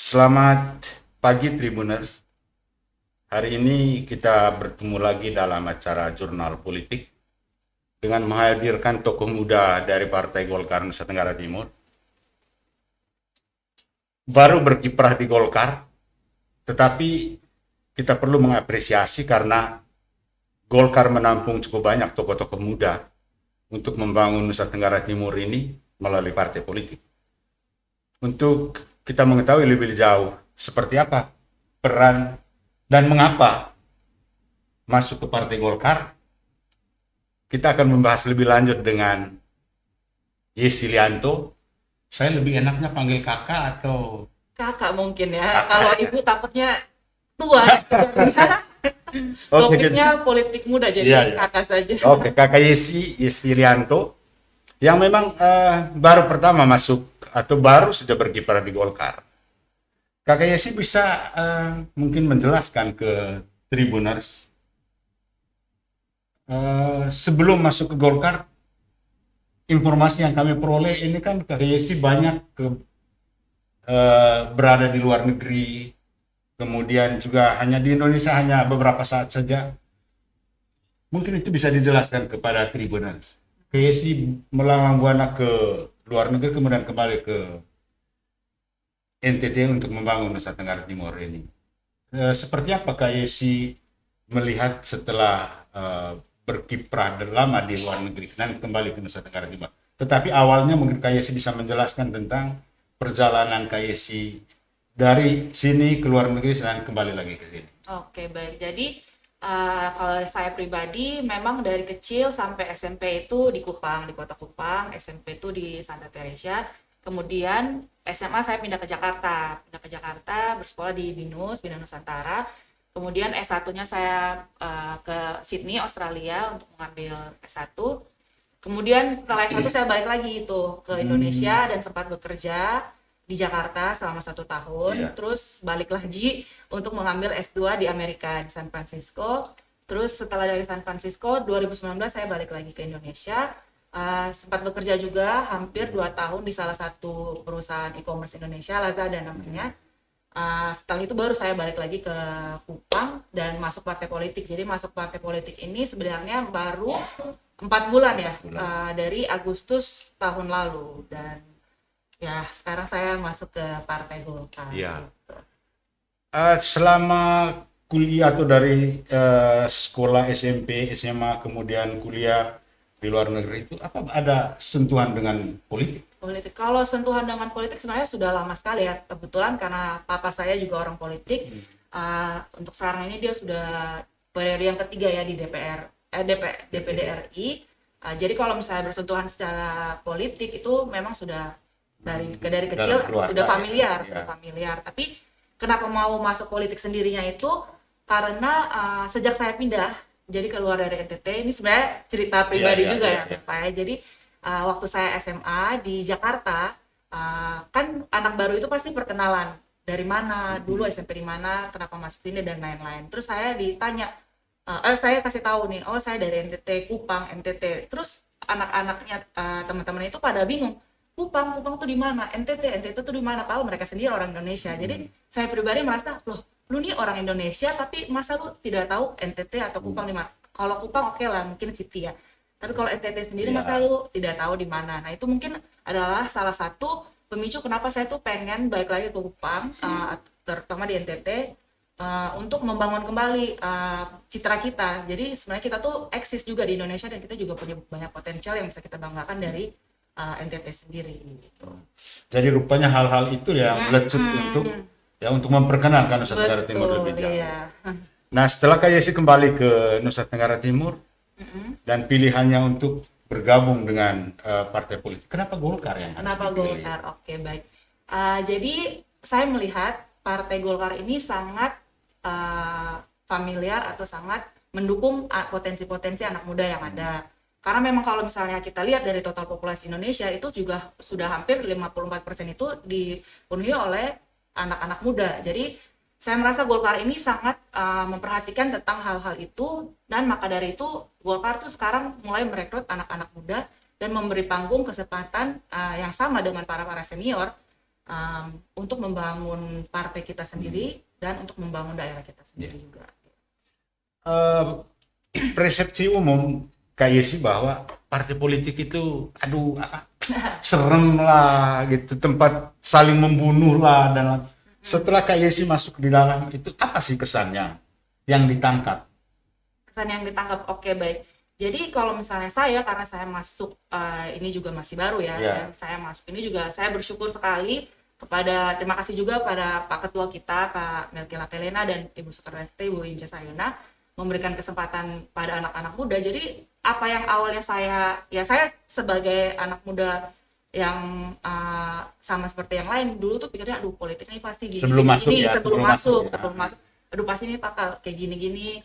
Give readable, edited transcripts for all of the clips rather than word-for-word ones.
Selamat pagi Tribuners. Hari ini kita bertemu lagi dalam acara Jurnal Politik dengan menghadirkan tokoh muda dari Partai Golkar Nusa Tenggara Timur. Baru berkiprah di Golkar, tetapi kita perlu mengapresiasi karena Golkar menampung cukup banyak tokoh-tokoh muda untuk membangun Nusa Tenggara Timur ini melalui partai politik. Untuk kita mengetahui lebih jauh seperti apa peran dan mengapa masuk ke Partai Golkar, kita akan membahas lebih lanjut dengan Yesi Lianto. Saya lebih enaknya panggil kakak atau Kakak mungkin ya. Kakak, Kalau ya. ibu takutnya tua. Oke, Topiknya politik muda jadi Iya, iya. kakak saja. Oke, kakak Yesi Lianto yang memang baru pertama masuk atau baru saja berkiprah di Golkar. Kakak Yesi bisa mungkin menjelaskan ke Tribuners sebelum masuk ke Golkar, informasi yang kami peroleh ini kan Kakak Yesi banyak berada di luar negeri, kemudian juga hanya di Indonesia hanya beberapa saat saja. Mungkin itu bisa dijelaskan kepada Tribuners. Kakak Yesi melanglang buana ke luar negeri kemudian kembali ke NTT untuk membangun Nusa Tenggara Timur ini. Seperti apa Kak Yesi melihat setelah berkiprah lama di luar negeri dan kembali ke Nusa Tenggara Timur? Tetapi awalnya mungkin Kak Yesi bisa menjelaskan tentang perjalanan Kak Yesi dari sini ke luar negeri dan kembali lagi ke sini. Oke, baik. Jadi kalau saya pribadi memang dari kecil sampai SMP itu di Kupang, di kota Kupang, SMP itu di Santa Teresa. Kemudian SMA saya pindah ke Jakarta. Pindah ke Jakarta, bersekolah di BINUS, Bina Nusantara. Kemudian S1-nya saya ke Sydney, Australia untuk mengambil S1. Kemudian setelah S1 saya balik lagi itu ke Indonesia dan sempat bekerja di Jakarta selama 1 tahun. Iya. Terus balik lagi untuk mengambil S2 di Amerika, di San Francisco. Terus setelah dari San Francisco, 2019 saya balik lagi ke Indonesia. Sempat bekerja juga hampir 2 tahun di salah satu perusahaan e-commerce Indonesia, Lazada namanya. Setelah itu baru saya balik lagi ke Kupang dan masuk partai politik. Jadi masuk partai politik ini sebenarnya baru 4 bulan ya, dari Agustus tahun lalu. Dan ya sekarang saya masuk ke Partai Golkar. Iya. Gitu. Selama kuliah atau dari sekolah SMP, SMA, kemudian kuliah di luar negeri itu apa ada sentuhan dengan politik? Politik. Kalau sentuhan dengan politik sebenarnya sudah lama sekali ya. Kebetulan karena papa saya juga orang politik. Untuk sekarang ini dia sudah periode yang ketiga ya di DPD RI. Jadi kalau misalnya bersentuhan secara politik itu memang sudah dari kecil keluarga, sudah familiar, ya. sudah familiar. Tapi kenapa mau masuk politik sendirinya itu karena sejak saya pindah jadi keluar dari NTT, ini sebenarnya cerita pribadi juga ya Pak ya. Jadi waktu saya SMA di Jakarta, kan anak baru itu pasti perkenalan dari mana dulu, SMP di mana, kenapa masuk sini dan lain-lain. Terus saya ditanya, saya kasih tahu nih, oh saya dari NTT, Kupang, NTT. Terus anak-anaknya teman-teman itu pada bingung, Kupang tuh di mana? NTT tuh di mana? Padahal mereka sendiri orang Indonesia. Jadi saya pribadi merasa, loh, lu nih orang Indonesia, tapi masa lu tidak tahu NTT atau Kupang di mana? Kalau Kupang oke lah, mungkin city ya. Tapi kalau NTT sendiri masa lu tidak tahu di mana? Nah itu mungkin adalah salah satu pemicu kenapa saya tuh pengen balik lagi ke Kupang, terutama di NTT, untuk membangun kembali citra kita. Jadi sebenarnya kita tuh eksis juga di Indonesia dan kita juga punya banyak potensial yang bisa kita banggakan dari NTT sendiri gitu. Jadi rupanya hal-hal itu yang melecut untuk memperkenalkan Nusa Tenggara Timur lebih jauh. Iya. Nah, setelah Kak Yesi kembali ke Nusa Tenggara Timur dan pilihannya untuk bergabung dengan partai politik, kenapa Golkar yang harus Kenapa dipilih? Golkar? Oke, baik. Jadi saya melihat Partai Golkar ini sangat familiar atau sangat mendukung potensi-potensi anak muda yang ada. Karena memang kalau misalnya kita lihat dari total populasi Indonesia itu juga sudah hampir 54% itu dipenuhi oleh anak-anak muda. Jadi saya merasa Golkar ini sangat memperhatikan tentang hal-hal itu, dan maka dari itu Golkar tuh sekarang mulai merekrut anak-anak muda dan memberi panggung kesempatan yang sama dengan para senior untuk membangun partai kita sendiri dan untuk membangun daerah kita sendiri juga. Persepsi umum Kak Yesi bahwa partai politik itu, aduh, serem lah, gitu, tempat saling membunuh lah, dan setelah Kak Yesi masuk di dalam itu, apa sih kesannya yang ditangkap? Kesan yang ditangkap, oke, baik. Jadi kalau misalnya karena saya masuk, ini juga masih baru ya, dan saya masuk ini juga, saya bersyukur sekali terima kasih juga pada Pak Ketua kita, Pak Melki Lapelena, dan Ibu Sekretaris Ibu Inca Sayona, memberikan kesempatan pada anak-anak muda. Jadi apa yang awalnya saya sebagai anak muda yang sama seperti yang lain, dulu tuh pikirnya, aduh politik ini pasti gini, sebelum masuk, aduh pasti ini bakal kayak gini-gini,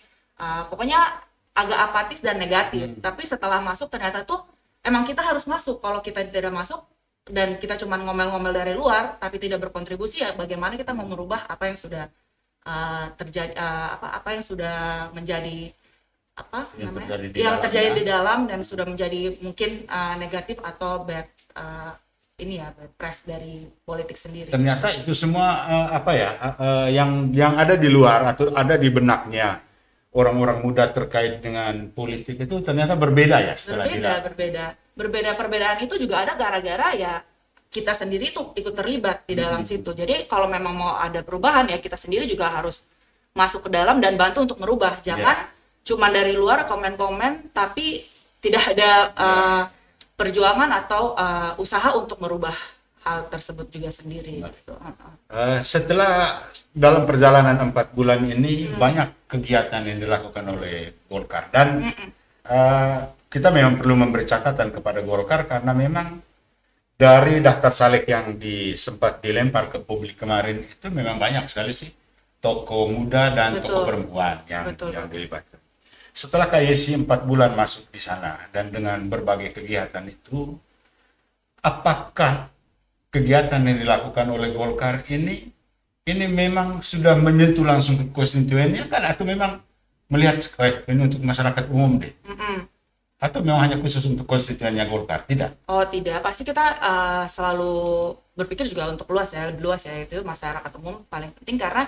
pokoknya agak apatis dan negatif. Tapi setelah masuk ternyata tuh emang kita harus masuk. Kalau kita tidak masuk dan kita cuma ngomel-ngomel dari luar tapi tidak berkontribusi, ya bagaimana kita mau merubah apa yang sudah terjadi, apa yang sudah menjadi yang terjadi di dalam dan sudah menjadi mungkin negatif atau bad bad press dari politik sendiri. Ternyata itu semua yang ada di luar atau ada di benaknya orang-orang muda terkait dengan politik itu ternyata berbeda ya setelah berbeda. Perbedaan itu juga ada gara-gara ya kita sendiri tuh ikut terlibat di dalam situ. Jadi kalau memang mau ada perubahan, ya kita sendiri juga harus masuk ke dalam dan bantu untuk merubah. Jangan cuma dari luar komen-komen tapi tidak ada perjuangan atau usaha untuk merubah hal tersebut juga sendiri. Gitu. Setelah dalam perjalanan 4 bulan ini banyak kegiatan yang dilakukan oleh Golkar, dan kita memang perlu memberi catatan kepada Golkar karena memang dari daftar caleg yang sempat dilempar ke publik kemarin itu memang banyak sekali sih tokoh muda dan tokoh perempuan yang dilibatkan. Setelah Kak Yesi 4 bulan masuk di sana dan dengan berbagai kegiatan itu, apakah kegiatan yang dilakukan oleh Golkar ini memang sudah menyentuh langsung ke konstituennya kan, atau memang melihat ini untuk masyarakat umum deh? Atau memang hanya khusus untuk konstituennya Golkar? Tidak. Oh tidak, pasti kita selalu berpikir juga untuk lebih luas ya, itu masyarakat umum paling penting, karena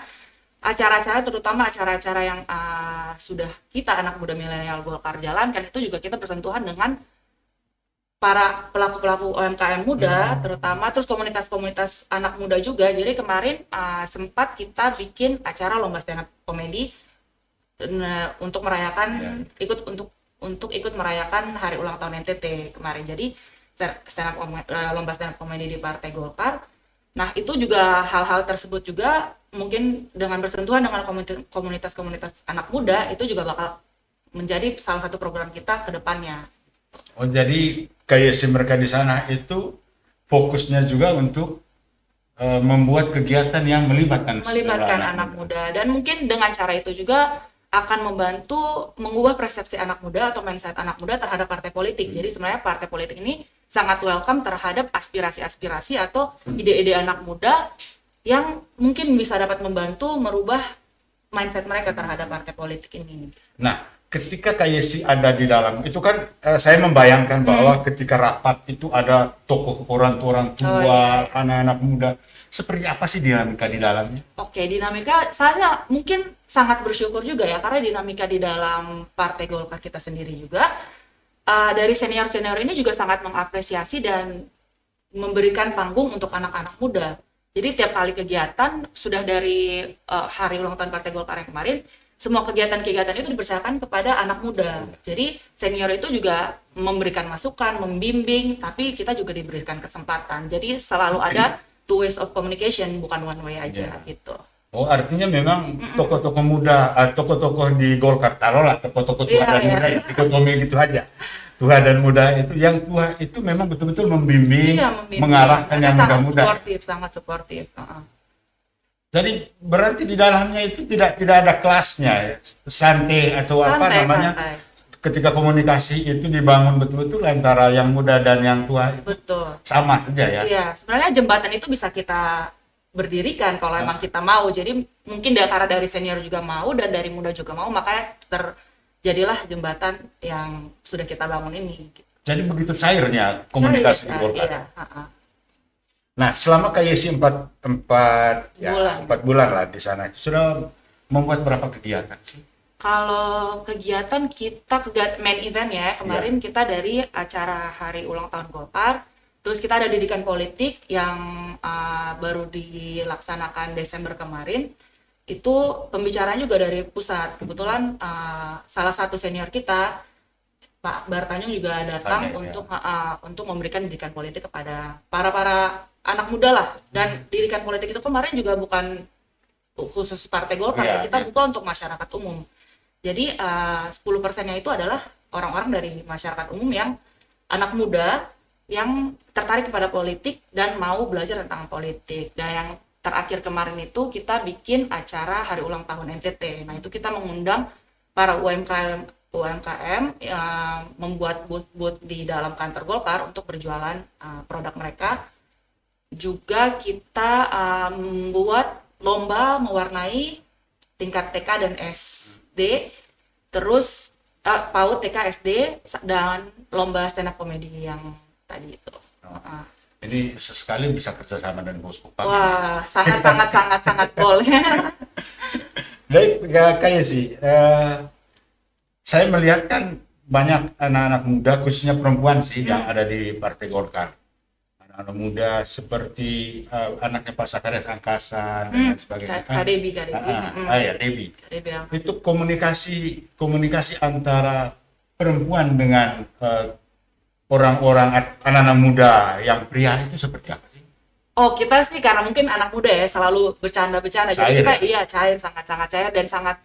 acara-acara, terutama acara-acara yang sudah kita anak muda milenial Golkar jalankan, itu juga kita bersentuhan dengan para pelaku-pelaku UMKM muda, terutama, terus komunitas-komunitas anak muda juga. Jadi kemarin sempat kita bikin acara lomba stand up komedi untuk merayakan ikut merayakan hari ulang tahun NTT kemarin. Jadi lomba stand up komedi di Partai Golkar. Nah, itu juga hal-hal tersebut juga mungkin dengan bersentuhan dengan komunitas-komunitas anak muda, itu juga bakal menjadi salah satu program kita ke depannya. Oh, jadi kayak mereka di sana itu fokusnya juga untuk membuat kegiatan yang melibatkan anak muda, dan mungkin dengan cara itu juga akan membantu mengubah persepsi anak muda atau mindset anak muda terhadap partai politik. Jadi sebenarnya partai politik ini sangat welcome terhadap aspirasi-aspirasi atau ide-ide anak muda yang mungkin bisa dapat membantu merubah mindset mereka terhadap partai politik ini. Nah, ketika Kak Yesi ada di dalam, itu kan saya membayangkan bahwa ketika rapat itu ada tokoh orang tua, anak-anak muda. Seperti apa sih dinamika di dalamnya? Oke, dinamika saya mungkin sangat bersyukur juga ya, karena dinamika di dalam Partai Golkar kita sendiri juga dari senior-senior ini juga sangat mengapresiasi dan memberikan panggung untuk anak-anak muda. Jadi tiap kali kegiatan, sudah dari hari ulang tahun Partai Golkar yang kemarin, semua kegiatan-kegiatan itu dipercayakan kepada anak muda. Jadi senior itu juga memberikan masukan, membimbing, tapi kita juga diberikan kesempatan. Jadi selalu ada two ways of communication, bukan one way aja gitu. Oh, artinya memang tokoh-tokoh muda, tokoh-tokoh di Golkar, taruhlah tokoh-tokoh tua dan muda, dikotomi gitu aja. Tua dan muda itu, yang tua itu memang betul-betul membimbing, mengarahkan yang muda-muda. Sangat suportif. Jadi berarti di dalamnya itu tidak ada kelasnya, santai atau santai. Ketika komunikasi itu dibangun betul-betul antara yang muda dan yang tua, betul, sama saja ya. Iya, sebenarnya jembatan itu bisa kita berdirikan kalau emang kita mau. Jadi mungkin karena dari senior juga mau dan dari muda juga mau, makanya terjadilah jembatan yang sudah kita bangun ini. Jadi begitu cairnya komunikasi di Golkar. Iya. Nah, selama KYC Bulan. 4 bulan lah di sana, itu sudah membuat berapa kegiatan sih? Kalau kegiatan kita main event ya, kemarin kita dari acara hari ulang tahun Golkar, terus kita ada didikan politik yang baru dilaksanakan Desember kemarin, itu pembicaraan juga dari pusat. Kebetulan salah satu senior kita, Pak Bartanjung juga datang untuk memberikan didikan politik kepada para anak muda lah. Dan didikan politik itu kemarin juga bukan khusus Partai Golkar ya, kita buka untuk masyarakat umum. Jadi 10%-nya itu adalah orang-orang dari masyarakat umum yang anak muda yang tertarik kepada politik dan mau belajar tentang politik. Dan yang terakhir kemarin itu kita bikin acara hari ulang tahun NTT. Nah, itu kita mengundang para UMKM membuat booth-booth di dalam kantor Golkar untuk berjualan produk mereka. Juga kita membuat lomba mewarnai tingkat TK dan SD, terus PAUD, TK, SD, dan lomba stand up comedy yang tadi itu. Ini sesekali bisa kerjasama dengan Bos Kupang. Wah, sangat boleh. Baik, kayak sih. Saya melihat kan banyak anak-anak muda, khususnya perempuan sih, yang ada di Partai Golkar. Anak-anak muda seperti anaknya Pak Sakarias Angkasa dan sebagainya. Kak Debi. Ya, Debi. Itu komunikasi antara perempuan dengan orang-orang anak-anak muda yang pria itu seperti apa sih? Oh, kita sih karena mungkin anak muda ya, selalu bercanda-bercanda. Jadi kita cair, sangat cair, dan sangat,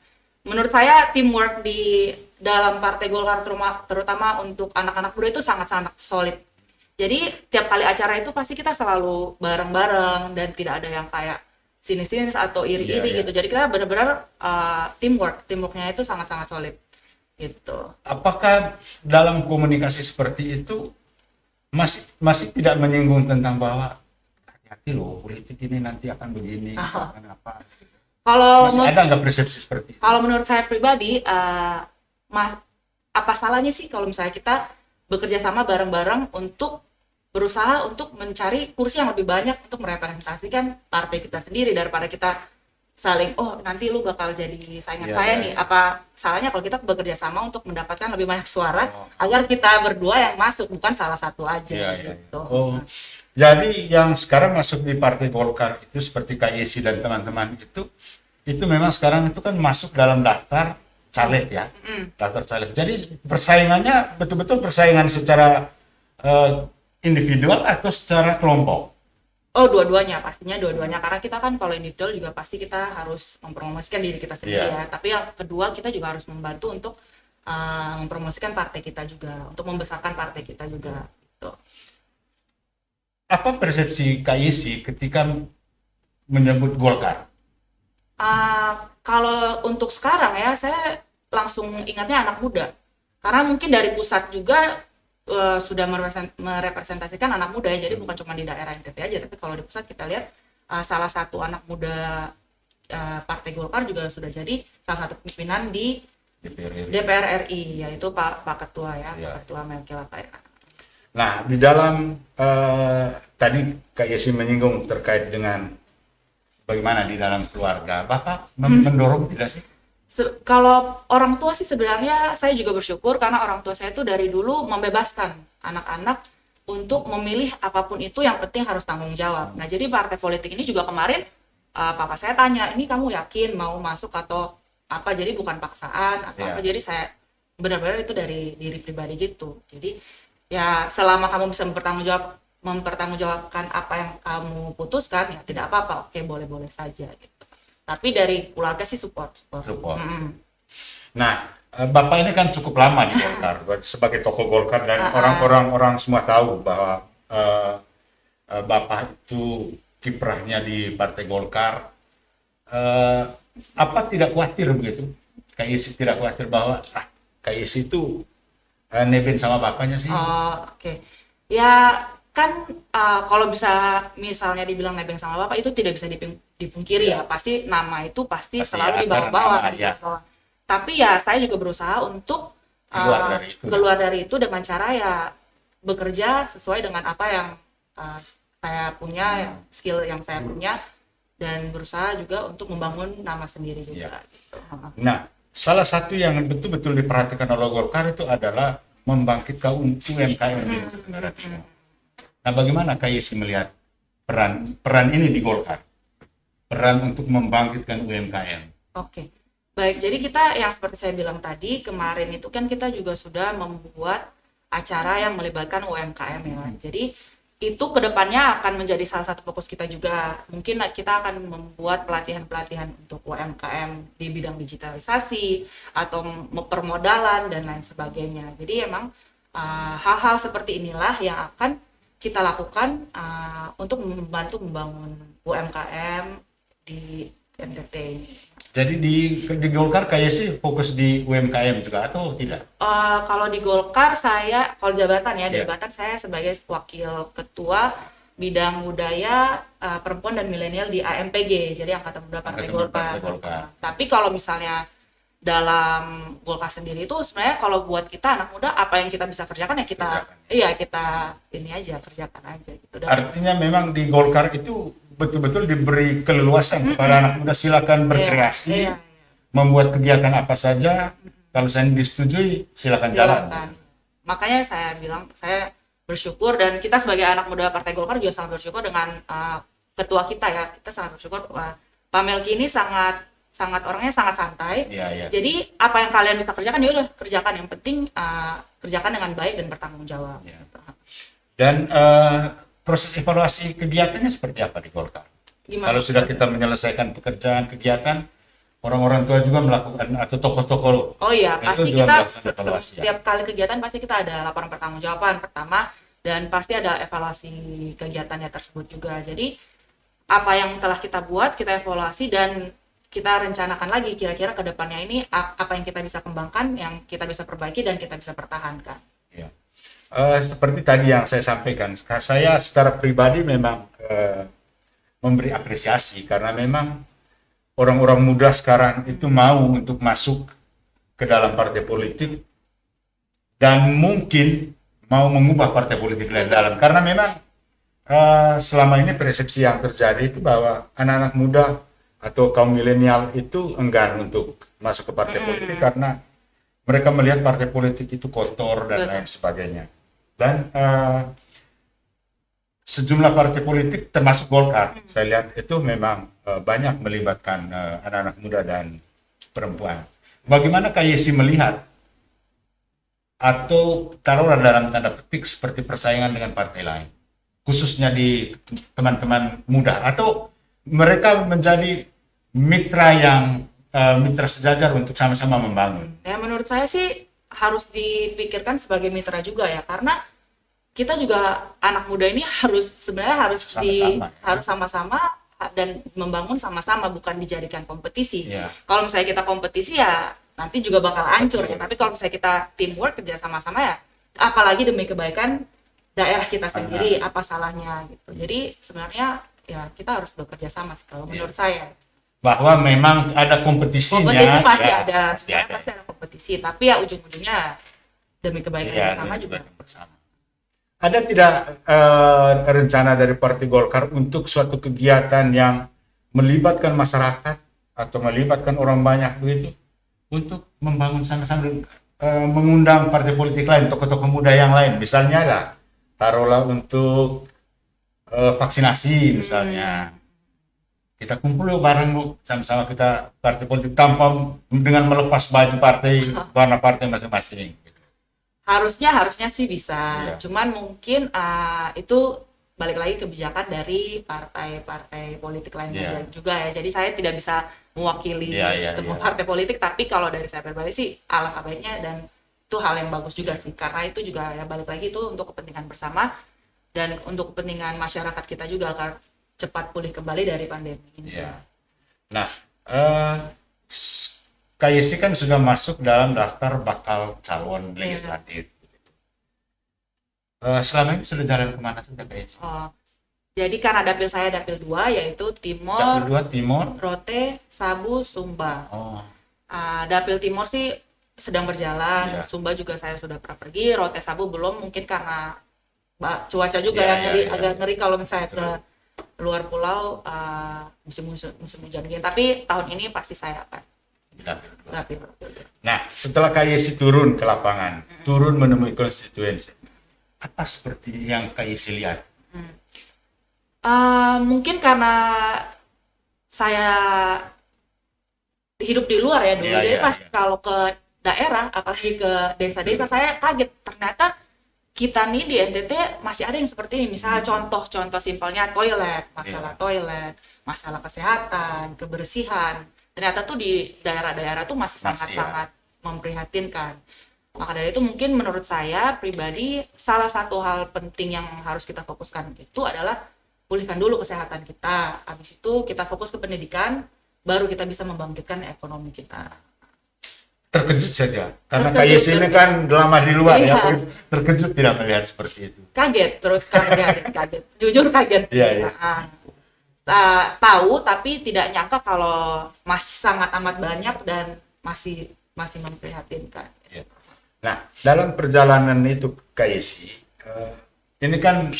menurut saya teamwork di dalam Partai Golkar terutama untuk anak-anak muda itu sangat-sangat solid. Jadi tiap kali acara itu pasti kita selalu bareng-bareng dan tidak ada yang kayak sinis-sinis atau iri-iri gitu. Jadi kita benar-benar teamworknya itu sangat-sangat solid gitu. Apakah dalam komunikasi seperti itu masih tidak menyinggung tentang bahwa hati-hati loh, politik ini nanti akan begini, akan apa? Kalau ada nggak persepsi seperti itu? Kalau menurut saya pribadi, apa salahnya sih kalau misalnya kita bekerja sama bareng-bareng untuk berusaha untuk mencari kursi yang lebih banyak untuk merepresentasikan partai kita sendiri, daripada kita saling, oh nanti lu bakal jadi saingan saya nih. Apa salahnya kalau kita bekerja sama untuk mendapatkan lebih banyak suara agar kita berdua yang masuk, bukan salah satu aja gitu. Jadi yang sekarang masuk di Partai Golkar itu seperti Kak Yesi dan teman-teman itu memang sekarang itu kan masuk dalam daftar caleg ya, daftar caleg. Jadi persaingannya betul-betul persaingan secara individual atau secara kelompok? Oh, dua-duanya, pastinya dua-duanya. Karena kita kan kalau individual juga pasti kita harus mempromosikan diri kita sendiri ya. Tapi yang kedua kita juga harus membantu untuk mempromosikan partai kita juga, untuk membesarkan partai kita juga. Gitu. Apa persepsi KIC ketika menyebut Golkar? Kalau untuk sekarang ya, saya langsung ingatnya anak muda. Karena mungkin dari pusat juga sudah merepresentasikan anak muda ya, jadi bukan cuma di daerah NTT aja, tapi kalau di pusat kita lihat salah satu anak muda Partai Golkar juga sudah jadi salah satu pimpinan di DPR RI, yaitu Pak Ketua ya, Pak Ketua Melki Lapai. Nah, di dalam tadi Kak Yesi menyinggung terkait dengan bagaimana di dalam keluarga, Bapak mendorong tidak sih? Kalau orang tua sih sebenarnya saya juga bersyukur, karena orang tua saya itu dari dulu membebaskan anak-anak untuk memilih apapun itu, yang penting harus tanggung jawab. Nah, jadi partai politik ini juga kemarin papa saya tanya, ini kamu yakin mau masuk atau apa? Jadi bukan paksaan atau apa. Jadi saya benar-benar itu dari diri pribadi gitu. Jadi ya selama kamu bisa mempertanggungjawabkan apa yang kamu putuskan, ya tidak apa-apa, oke, boleh-boleh saja gitu. Tapi dari keluarga sih support. Nah, Bapak ini kan cukup lama di Golkar sebagai tokoh Golkar, dan orang semua tahu bahwa Bapak itu kiprahnya di Partai Golkar. Apa tidak khawatir begitu? Kak Isi tidak khawatir bahwa Kak Isi itu nebeng sama bapaknya sih? Oke. Ya kan kalau bisa misalnya dibilang nebeng sama bapak itu tidak bisa dipungkiri ya, pasti nama itu pasti selalu dibawa-bawa. Tapi ya saya juga berusaha untuk keluar dari itu dengan cara ya bekerja sesuai dengan apa yang saya punya, skill yang saya punya, dan berusaha juga untuk membangun nama sendiri juga. Gitu. Nah, salah satu yang betul-betul diperhatikan oleh Golkar itu adalah membangkitkan UMKM di Nusa Tenggara Timur. Nah, bagaimana Kak Yesi melihat peran ini di Golkar? Peran untuk membangkitkan UMKM. Oke. Baik, jadi kita yang seperti saya bilang tadi, kemarin itu kan kita juga sudah membuat acara yang melibatkan UMKM ya. Jadi itu kedepannya akan menjadi salah satu fokus kita juga. Mungkin kita akan membuat pelatihan-pelatihan untuk UMKM di bidang digitalisasi atau permodalan dan lain sebagainya. Jadi emang hal-hal seperti inilah yang akan kita lakukan untuk membantu membangun UMKM di NTT. Jadi di Golkar kayak sih fokus di UMKM juga atau tidak? Kalau di Golkar saya, kalau jabatan ya, jabatan saya sebagai wakil ketua bidang budaya, perempuan dan milenial di AMPG, jadi Angkatan Muda Partai Golkar. Tapi kalau misalnya dalam Golkar sendiri itu sebenarnya kalau buat kita anak muda apa yang kita bisa kerjakan ya kita ini aja kerjakan aja gitu. Artinya memang di Golkar itu betul-betul diberi keleluasan kepada anak muda, silakan berkreasi, membuat kegiatan apa saja. Kalau saya disetujui, silakan jalan. Makanya saya bilang saya bersyukur, dan kita sebagai anak muda Partai Golkar juga sangat bersyukur dengan ketua kita ya. Kita sangat bersyukur Pak Melki ini sangat orangnya sangat santai. Jadi apa yang kalian bisa kerjakan ya udah kerjakan. Yang penting kerjakan dengan baik dan bertanggung jawab. Dan proses evaluasi kegiatannya seperti apa di Golkar? Kalau sudah kita menyelesaikan pekerjaan kegiatan, orang-orang tua juga melakukan atau tokoh-tokoh. Oh iya, pasti kita setiap kali kegiatan pasti kita ada laporan pertanggungjawaban pertama, dan pasti ada evaluasi kegiatannya tersebut juga. Jadi apa yang telah kita buat kita evaluasi dan kita rencanakan lagi kira-kira ke depannya ini apa yang kita bisa kembangkan, yang kita bisa perbaiki dan kita bisa pertahankan. Ya. Seperti tadi yang saya sampaikan, saya secara pribadi memang memberi apresiasi karena memang orang-orang muda sekarang itu mau untuk masuk ke dalam partai politik dan mungkin mau mengubah partai politik lain dalam, karena memang selama ini persepsi yang terjadi itu bahwa anak-anak muda atau kaum milenial itu enggan untuk masuk ke partai politik karena mereka melihat partai politik itu kotor dan lain sebagainya. Dan sejumlah partai politik termasuk Golkar, saya lihat itu memang banyak melibatkan anak-anak muda dan perempuan. Bagaimana Kak Yesi melihat atau taruhlah dalam tanda petik seperti persaingan dengan partai lain, khususnya di teman-teman muda, atau mereka menjadi mitra yang mitra sejajar untuk sama-sama membangun? Ya menurut saya sih harus dipikirkan sebagai mitra juga ya, karena kita juga anak muda ini harus sama-sama dan membangun sama-sama, bukan dijadikan kompetisi. Kalau misalnya kita kompetisi ya nanti juga bakal hancur ya. Tapi kalau misalnya kita teamwork, kerja sama-sama ya, apalagi demi kebaikan daerah kita sendiri, apa salahnya gitu. Jadi sebenarnya ya kita harus bekerja sama kalau menurut saya. Bahwa memang ada kompetisinya. Kompetisi pasti ada, pasti ada kompetisi. Tapi ya ujung-ujungnya demi kebaikan bersama juga. Ada tidak rencana dari Partai Golkar untuk suatu kegiatan yang melibatkan masyarakat atau melibatkan orang banyak begitu untuk membangun sama-sama, mengundang partai politik lain, tokoh-tokoh muda yang lain, misalnya lah, taruhlah untuk vaksinasi misalnya. Kita kumpul yuk bareng Bu, sama-sama kita partai politik tanpa dengan melepas baju partai, warna partai masing-masing. Harusnya sih bisa, cuman mungkin itu balik lagi kebijakan dari partai-partai politik lainnya juga ya. Jadi saya tidak bisa mewakili semua partai politik, tapi kalau dari saya pribadi sih alangkah baiknya, dan itu hal yang bagus juga sih, karena itu juga ya balik lagi itu untuk kepentingan bersama dan untuk kepentingan masyarakat kita juga agar cepat pulih kembali dari pandemi ini. Nah, Kak Yesi kan sudah masuk dalam daftar bakal calon legislatif. Selama ini sudah jalan kemana saja Kak Yesi? Jadi karena dapil saya dapil 2 yaitu Timor, dapil 2 Timor, Rote, Sabu, Sumba. Dapil Timor sih sedang berjalan, Sumba juga saya sudah pernah pergi, Rote Sabu belum, mungkin karena cuaca juga Iya, yang ngeri, iya, agak iya. ngeri kalau misalnya ke Betul. luar pulau musim hujan gini. Tapi tahun ini pasti saya akan rapid. Nah, setelah Kak Yesi turun ke lapangan, turun menemui konstituen, apa seperti yang Kak Yesi lihat? Mungkin karena saya hidup di luar ya dulu, Iya, jadi iya, pas iya. kalau ke daerah, apalagi ke desa-desa, saya kaget ternyata kita nih di NTT masih ada yang seperti ini. Misalnya contoh simpelnya toilet, masalah Iya. toilet, masalah kesehatan, kebersihan. Ternyata tuh di daerah-daerah tuh masih Masih, sangat-sangat memprihatinkan. Maka dari itu mungkin menurut saya pribadi salah satu hal penting yang harus kita fokuskan itu adalah pulihkan dulu kesehatan kita. Habis itu kita fokus ke pendidikan, baru kita bisa membangkitkan ekonomi kita. Terkejut saja, karena Kak Yesi ini kan lama di luar ya, Iya. terkejut tidak melihat seperti itu. Kaget, terus kaget. Jujur kaget. Iya, iya. Tahu tapi tidak nyangka kalau masih sangat amat banyak dan masih memprihatinkan. Iya. Nah, dalam perjalanan itu Kak Yesi, ini kan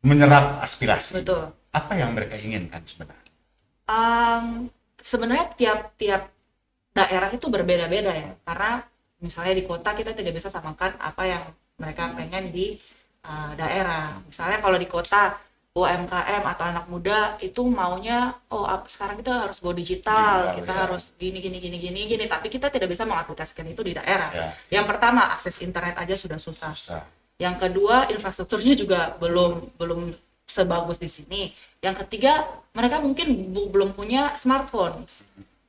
menyerap aspirasi. Betul. Apa yang mereka inginkan sebenarnya? Sebenarnya tiap daerah itu berbeda-beda ya, karena misalnya di kota kita tidak bisa samakan apa yang mereka pengen di daerah. Misalnya kalau di kota UMKM atau anak muda itu maunya sekarang kita harus go digital, kita ya. harus gini, tapi kita tidak bisa mengaplikasikan itu di daerah. Ya. Yang pertama, akses internet aja sudah susah. Susah. Yang kedua, infrastrukturnya juga belum sebagus di sini. Yang ketiga, mereka mungkin belum punya smartphone.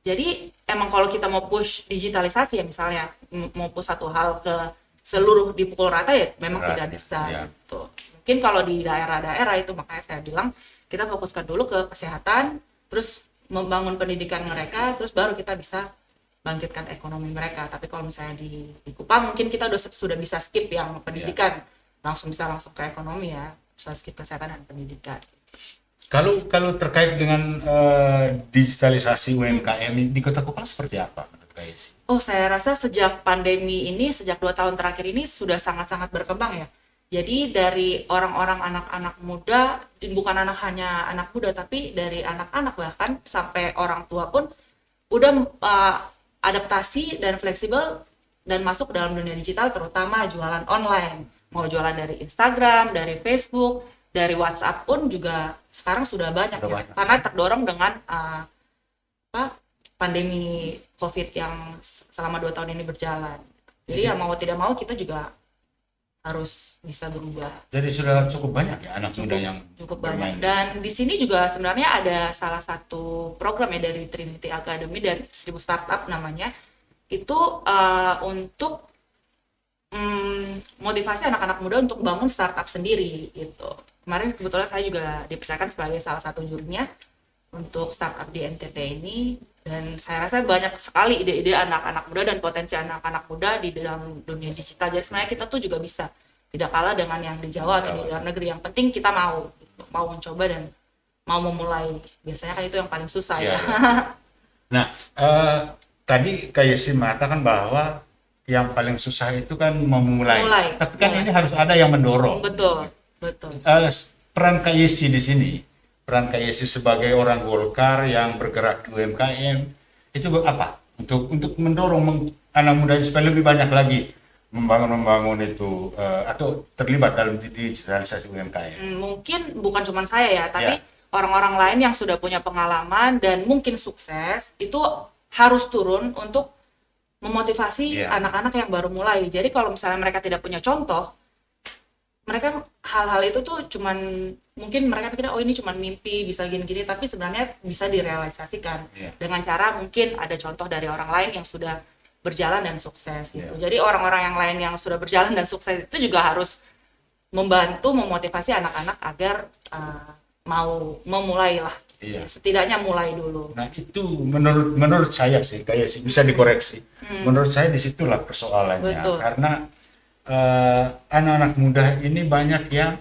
Jadi emang kalau kita mau push digitalisasi ya, misalnya mau push satu hal ke seluruh dipukul rata ya memang Rata, tidak bisa ya. gitu. Mungkin kalau di daerah-daerah itu makanya saya bilang kita fokuskan dulu ke kesehatan, terus membangun pendidikan mereka, terus baru kita bisa bangkitkan ekonomi mereka. Tapi kalau misalnya di Kupang mungkin kita sudah bisa skip yang pendidikan, langsung ke ekonomi ya, bisa skip kesehatan dan pendidikan. Kalau terkait dengan digitalisasi UMKM di Kota Kupang seperti apa menurut Kak Yesi? Saya rasa sejak pandemi ini, sejak 2 tahun terakhir ini sudah sangat-sangat berkembang ya. Jadi dari orang-orang anak-anak muda, bukan hanya anak muda, tapi dari anak-anak bahkan sampai orang tua pun udah adaptasi dan fleksibel dan masuk ke dalam dunia digital, terutama jualan online. Mau jualan dari Instagram, dari Facebook, dari WhatsApp pun juga sekarang sudah banyak ya. Karena terdorong dengan pandemi COVID yang selama 2 tahun ini berjalan. Jadi ya mau tidak mau kita juga harus bisa berubah. Jadi sudah cukup banyak ya anak muda yang cukup banyak. Dan di sini juga sebenarnya ada salah satu program ya dari Trinity Academy dan 1000 Startup namanya. Itu untuk motivasi anak-anak muda untuk bangun startup sendiri gitu. Kemarin kebetulan saya juga dipercayakan sebagai salah satu jurinya untuk startup di NTT ini, dan saya rasa banyak sekali ide-ide anak-anak muda dan potensi anak-anak muda di dalam dunia digital. Jadi sebenarnya kita tuh juga bisa tidak kalah dengan yang di Jawa atau di luar negeri. Yang penting kita mau mencoba dan mau memulai. Biasanya kan itu yang paling susah ya. Nah, tadi Kak Yesi mengatakan bahwa yang paling susah itu kan memulai. Tapi kan ini harus ada yang mendorong. Betul. Peran Kak Yesi di sini, peran Kak Yesi sebagai orang Golkar yang bergerak di UMKM itu apa? Untuk mendorong anak muda supaya lebih banyak lagi membangun itu atau terlibat dalam digitalisasi UMKM. Mungkin bukan cuma saya ya, tapi orang-orang lain yang sudah punya pengalaman dan mungkin sukses itu harus turun untuk memotivasi anak-anak yang baru mulai. Jadi kalau misalnya mereka tidak punya contoh, mereka hal-hal itu tuh cuman mungkin mereka pikir ini cuman mimpi, bisa gini-gini, tapi sebenarnya bisa direalisasikan dengan cara mungkin ada contoh dari orang lain yang sudah berjalan dan sukses gitu. Jadi orang-orang yang lain yang sudah berjalan dan sukses itu juga harus membantu memotivasi anak-anak agar mau memulai lah. Setidaknya mulai dulu. Nah itu menurut saya sih, kayak bisa dikoreksi. Menurut saya disitulah persoalannya. Betul. Karena anak-anak muda ini banyak yang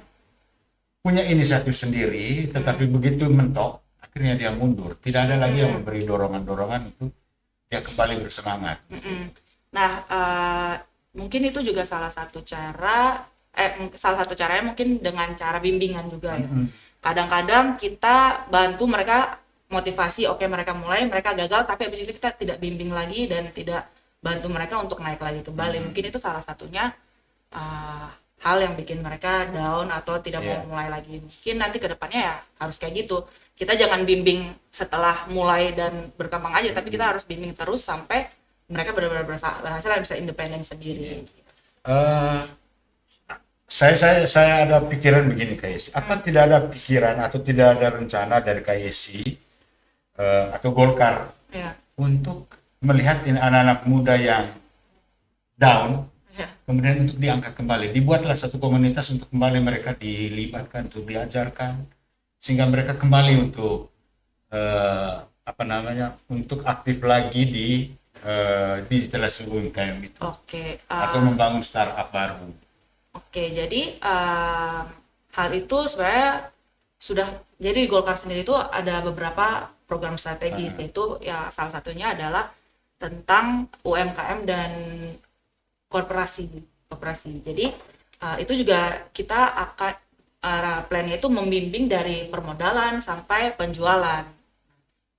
punya inisiatif sendiri, tetapi begitu mentok, akhirnya dia mundur. Tidak ada lagi yang memberi dorongan-dorongan itu, dia kembali bersemangat. Nah, mungkin itu juga salah satu cara salah satu caranya mungkin dengan cara bimbingan juga ya. Mm-mm. Kadang-kadang kita bantu mereka motivasi, oke mereka mulai, mereka gagal, tapi habis itu kita tidak bimbing lagi dan tidak bantu mereka untuk naik lagi kembali. Mungkin itu salah satunya hal yang bikin mereka down atau tidak mau mulai lagi. Mungkin nanti ke depannya ya harus kayak gitu. Kita jangan bimbing setelah mulai dan berkembang aja, tapi kita harus bimbing terus sampai mereka benar-benar berhasil dan bisa independen sendiri. Saya ada pikiran begini, Kak Yesi. Apa tidak ada pikiran atau tidak ada rencana dari Kak Yesi atau Golkar untuk melihat ini anak-anak muda yang down, kemudian untuk diangkat kembali, dibuatlah satu komunitas untuk kembali mereka dilibatkan, untuk diajarkan, sehingga mereka kembali untuk untuk aktif lagi di digitalisasi UMKM itu, atau membangun startup baru. Jadi hal itu sebenarnya sudah, jadi di Golkar sendiri itu ada beberapa program strategis, yaitu ya salah satunya adalah tentang UMKM dan koperasi. Jadi itu juga kita akan plannya itu membimbing dari permodalan sampai penjualan.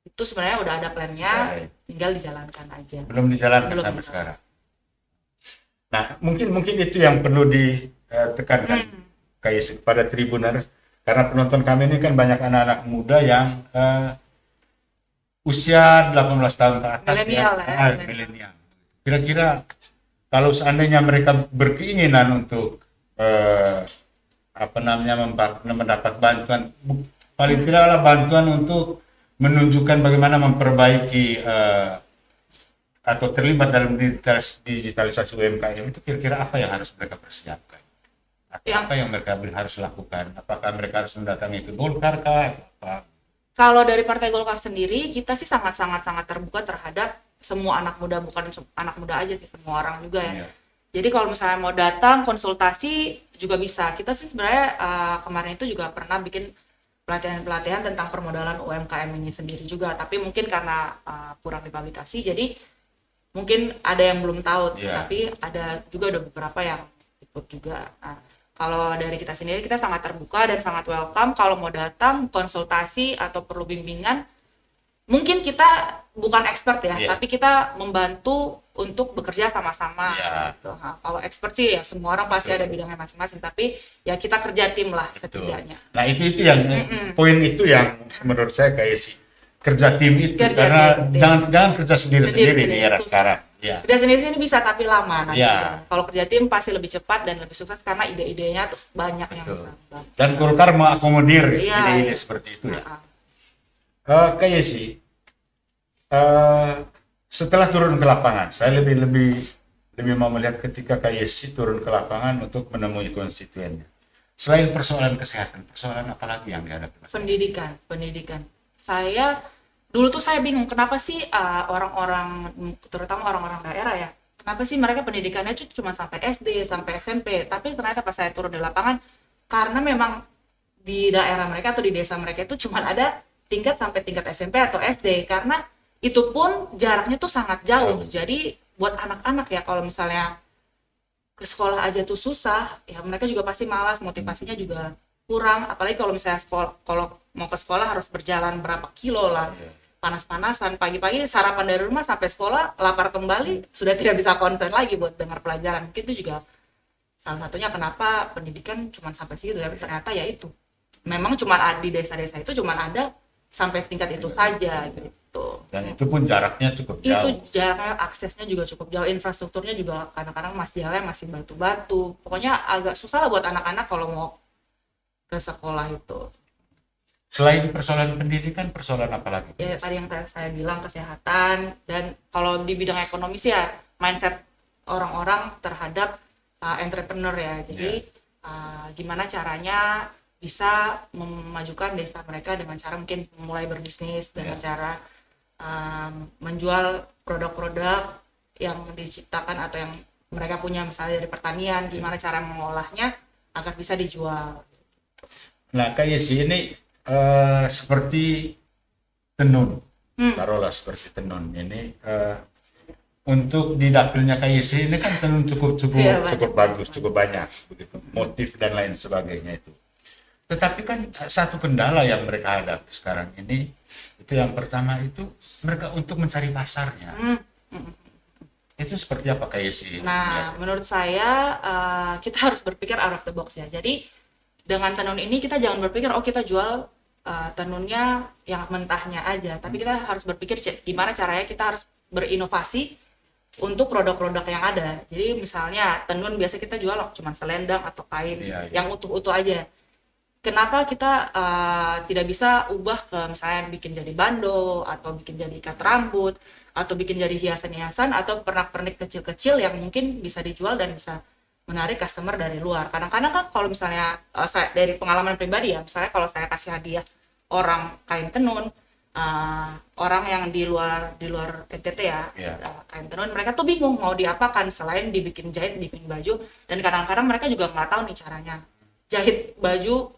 Itu sebenarnya udah ada plannya, tinggal dijalankan aja. Belum dijalankan sampai sekarang. Nah, mungkin itu yang perlu ditekankan kayak pada Tribuners, karena penonton kami ini kan banyak anak-anak muda yang usia 18 tahun ke atas, milenial. Kira-kira kalau seandainya mereka berkeinginan untuk mendapat bantuan, paling tidaklah bantuan untuk menunjukkan bagaimana memperbaiki atau terlibat dalam digitalisasi UMKM itu, kira-kira apa yang harus mereka persiapkan? Atau apa yang mereka harus lakukan? Apakah mereka harus mendatangi ke Golkar kah? Apa? Kalau dari Partai Golkar sendiri, kita sih sangat terbuka terhadap semua anak muda, bukan anak muda aja sih, semua orang juga ya. Jadi kalau misalnya mau datang konsultasi juga bisa. Kita sih sebenarnya kemarin itu juga pernah bikin pelatihan tentang permodalan UMKM ini sendiri juga. Tapi mungkin karena kurang dipublikasi, jadi mungkin ada yang belum tahu. Tapi ada juga udah beberapa yang ikut juga. Kalau dari kita sendiri, kita sangat terbuka dan sangat welcome. Kalau mau datang konsultasi atau perlu bimbingan, mungkin kita bukan expert ya, tapi kita membantu untuk bekerja sama-sama. Gitu. Kalau expert sih ya semua orang pasti ada bidangnya masing-masing, tapi ya kita kerja tim lah setidaknya. Nah itu yang poin itu yang menurut saya kayak sih kerja tim itu, karena jangan kerja sendiri di era sekarang. Kerja sendiri bisa tapi lama nanti. Kalau kerja tim pasti lebih cepat dan lebih sukses karena ide-idenya tuh banyak yang bisa. Dan Golkar mengakomodir ide-ide seperti itu ya. Kayak sih setelah turun ke lapangan, saya lebih mau melihat ketika KYC turun ke lapangan untuk menemui konstituennya. Selain persoalan kesehatan, persoalan apa lagi yang dihadapi? Pendidikan. Saya dulu tuh saya bingung kenapa sih orang-orang, terutama orang-orang daerah ya, kenapa sih mereka pendidikannya cuma sampai SD, sampai SMP, tapi ternyata pas saya turun di lapangan, karena memang di daerah mereka atau di desa mereka itu cuma ada tingkat sampai tingkat SMP atau SD, karena itu pun jaraknya tuh sangat jauh. Jadi buat anak-anak ya, kalau misalnya ke sekolah aja tuh susah, ya mereka juga pasti malas, motivasinya juga kurang, apalagi kalau misalnya kalau mau ke sekolah harus berjalan berapa kilo lah, panas-panasan, pagi-pagi sarapan dari rumah sampai sekolah lapar kembali, sudah tidak bisa konsen lagi buat dengar pelajaran. Mungkin itu juga salah satunya kenapa pendidikan cuma sampai situ, tapi ternyata ya itu memang cuma di desa-desa itu cuma ada sampai tingkat itu saja gitu. Dan itu pun jaraknya cukup jauh. Itu jaraknya, aksesnya juga cukup jauh, infrastrukturnya juga kadang-kadang masih batu-batu. Pokoknya agak susah lah buat anak-anak kalau mau ke sekolah itu. Selain persoalan pendidikan, persoalan apa lagi? Ya tadi yang saya bilang, kesehatan, dan kalau di bidang ekonomi sih ya mindset orang-orang terhadap entrepreneur ya. Jadi gimana caranya bisa memajukan desa mereka dengan cara mungkin mulai berbisnis dengan cara menjual produk-produk yang diciptakan atau yang mereka punya misalnya dari pertanian, gimana cara mengolahnya agar bisa dijual. Nah kayak sih ini seperti tenun, taruhlah seperti tenun ini untuk di dapilnya KYC ini kan tenun Iya, banyak. cukup bagus, cukup banyak begitu, motif dan lain sebagainya itu. Tetapi kan satu kendala yang mereka hadapi sekarang ini, itu yang pertama itu mereka untuk mencari pasarnya. Itu seperti apa KYC? Nah, menurut saya kita harus berpikir out of the box ya. Jadi dengan tenun ini kita jangan berpikir oh kita jual tenunnya yang mentahnya aja, tapi kita harus berpikir gimana caranya kita harus berinovasi untuk produk-produk yang ada. Jadi misalnya tenun biasa kita jual cuma selendang atau kain yang utuh-utuh aja. Kenapa kita tidak bisa ubah ke misalnya bikin jadi bando atau bikin jadi ikat rambut atau bikin jadi hiasan-hiasan atau pernak-pernik kecil-kecil yang mungkin bisa dijual dan bisa menarik customer dari luar. Kadang-kadang kan kalau misalnya saya, dari pengalaman pribadi ya, misalnya kalau saya kasih hadiah orang kain tenun, orang yang di luar NTT ya, kain tenun, mereka tuh bingung mau diapakan selain dibikin jahit, dibikin baju, dan kadang-kadang mereka juga nggak tahu nih caranya jahit baju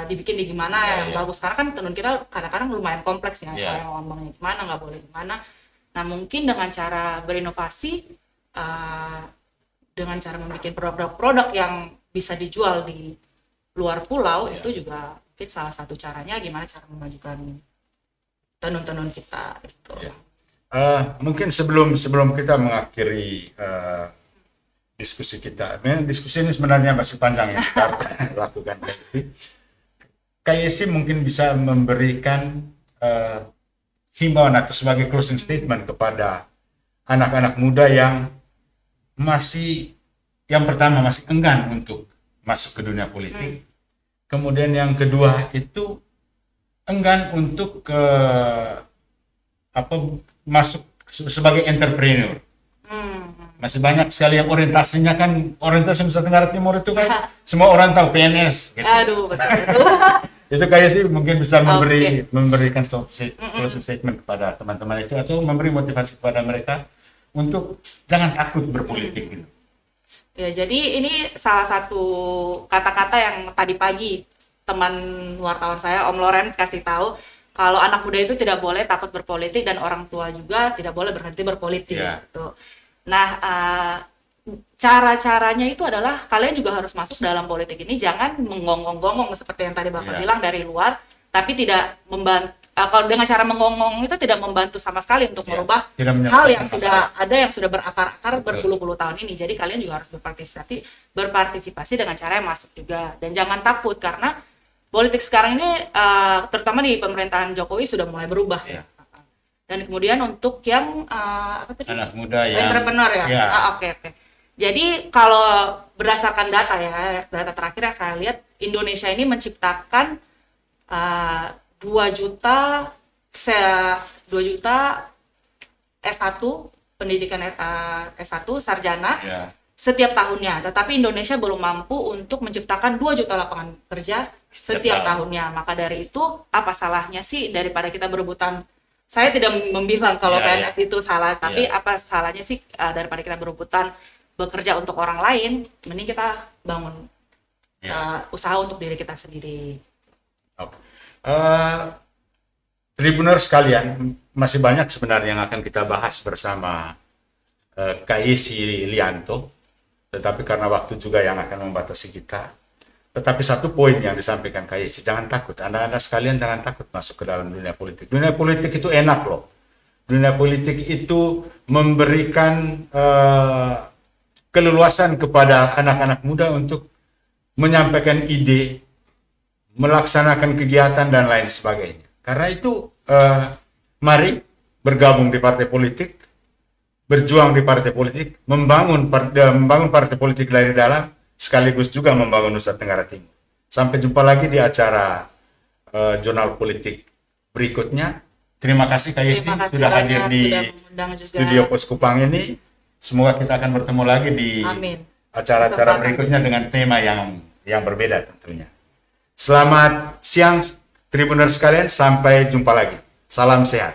dibikin di gimana yang bagus, karena kan tenun kita kadang-kadang lumayan kompleks ya, kayak ngomongnya gimana, nggak boleh gimana. Nah mungkin dengan cara berinovasi, dengan cara membuat produk-produk yang bisa dijual di luar pulau, itu juga mungkin salah satu caranya gimana cara memajukan tenun-tenun kita gitu. Mungkin sebelum kita mengakhiri diskusi kita, diskusi ini sebenarnya masih panjang yang kita harus lakukan. KYC mungkin bisa memberikan himbauan atau sebagai closing statement kepada anak-anak muda yang yang pertama masih enggan untuk masuk ke dunia politik, kemudian yang kedua itu enggan untuk masuk sebagai entrepreneur. Masih banyak sekali yang orientasi Nusa Tenggara Timur itu kan semua orang tahu PNS. Gitu. Aduh, betul. Itu kayak sih mungkin bisa memberikan closing statement kepada teman-teman itu atau memberi motivasi kepada mereka untuk jangan takut berpolitik gitu. Ya, jadi ini salah satu kata-kata yang tadi pagi teman wartawan saya Om Lorenz kasih tahu kalau anak muda itu tidak boleh takut berpolitik dan orang tua juga tidak boleh berhenti berpolitik gitu. Nah, cara-caranya itu adalah kalian juga harus masuk dalam politik ini, jangan menggonggong-gonggong seperti yang tadi Bapak bilang dari luar, tapi tidak membantu. Kalau dengan cara menggonggong itu tidak membantu sama sekali untuk merubah hal yang sudah ada, yang sudah berakar-akar berpuluh-puluh tahun ini. Jadi kalian juga harus berpartisipasi dengan cara yang masuk juga, dan jangan takut karena politik sekarang ini terutama di pemerintahan Jokowi sudah mulai berubah. Dan kemudian untuk yang anak muda yang entrepreneur ya. Oke. Jadi kalau berdasarkan data terakhir yang saya lihat, Indonesia ini menciptakan 2 juta S1 pendidikan S1 sarjana setiap tahunnya. Tetapi Indonesia belum mampu untuk menciptakan 2 juta lapangan kerja setiap tahunnya. Maka dari itu apa salahnya sih daripada kita berebutan? Saya tidak membilang kalau PNS itu salah, tapi apa salahnya sih daripada kita berebutan bekerja untuk orang lain, mending kita bangun usaha untuk diri kita sendiri. Tribuners sekalian, masih banyak sebenarnya yang akan kita bahas bersama KYC Lianto, tetapi karena waktu juga yang akan membatasi kita. Tetapi satu poin yang disampaikan KYC, jangan takut, Anda sekalian jangan takut masuk ke dalam dunia politik. Dunia politik itu enak loh. Dunia politik itu memberikan keleluasan kepada anak-anak muda untuk menyampaikan ide, melaksanakan kegiatan dan lain sebagainya. Karena itu mari bergabung di partai politik, berjuang di partai politik, membangun partai politik dari dalam, sekaligus juga membangun Nusa Tenggara Timur. Sampai jumpa lagi di acara jurnal politik berikutnya. Terima kasih KYC sudah hadir di studio Pos Kupang ini. Semoga kita akan bertemu lagi di acara-acara berikutnya dengan tema yang berbeda tentunya. Selamat siang Tribuners sekalian, sampai jumpa lagi. Salam sehat.